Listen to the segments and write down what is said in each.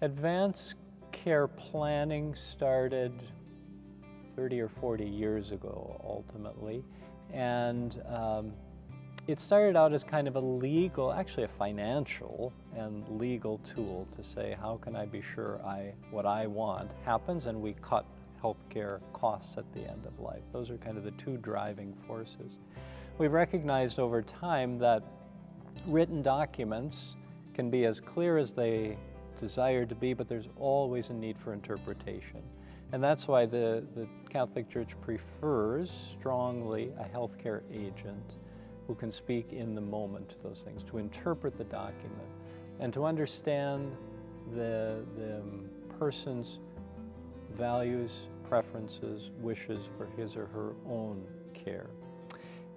Advanced care planning started 30 or 40 years ago, ultimately, and it started out as kind of a legal, actually a financial and legal tool to say, how can I be sure what I want happens, and we cut healthcare costs at the end of life. Those are kind of the two driving forces. We've recognized over time that written documents can be as clear as they desire to be, but there's always a need for interpretation. And that's why the Catholic Church prefers strongly a healthcare agent who can speak in the moment to those things, to interpret the document, and to understand the person's values, preferences, wishes for his or her own care.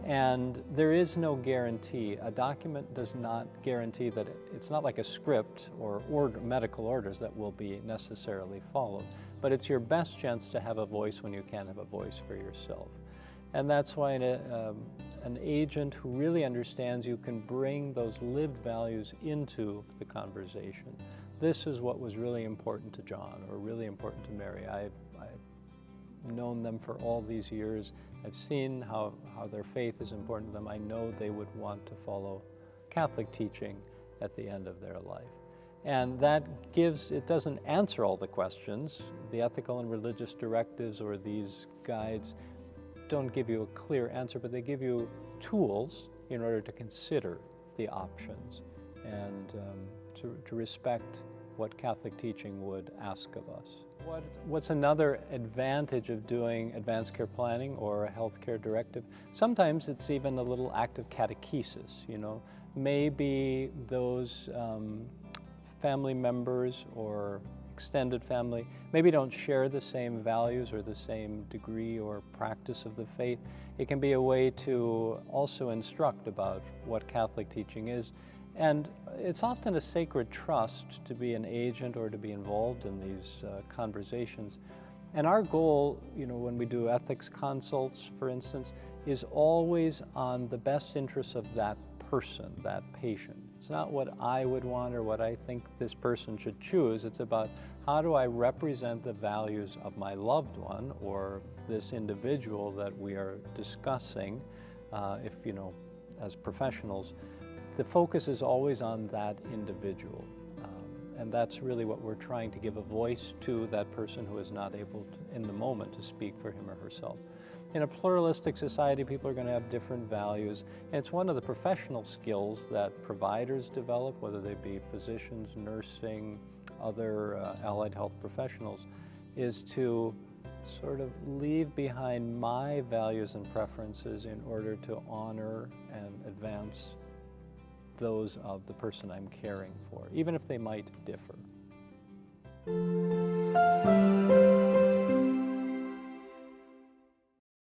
And there is no guarantee. A document does not guarantee that it's not like a script or medical orders that will be necessarily followed, but it's your best chance to have a voice when you can't have a voice for yourself. And that's why an agent who really understands you can bring those lived values into the conversation. This is what was really important to John, or really important to Mary. I've known them for all these years. I've seen how their faith is important to them. I know they would want to follow Catholic teaching at the end of their life. And that it doesn't answer all the questions. The ethical and religious directives or these guides don't give you a clear answer, but they give you tools in order to consider the options and to respect what Catholic teaching would ask of us. What's another advantage of doing advanced care planning or a healthcare directive? Sometimes it's even a little act of catechesis, you know. Maybe those family members or extended family maybe don't share the same values or the same degree or practice of the faith. It can be a way to also instruct about what Catholic teaching is. And it's often a sacred trust to be an agent or to be involved in these conversations. And our goal, you know, when we do ethics consults, for instance, is always on the best interests of that person, that patient. It's not what I would want or what I think this person should choose. It's about how do I represent the values of my loved one or this individual that we are discussing, if, you know, as professionals. The focus is always on that individual, and that's really what we're trying to give a voice to, that person who is not able to, in the moment, to speak for him or herself. In a pluralistic society, people are going to have different values, and it's one of the professional skills that providers develop, whether they be physicians, nursing, other allied health professionals, is to sort of leave behind my values and preferences in order to honor and advance those of the person I'm caring for, even if they might differ.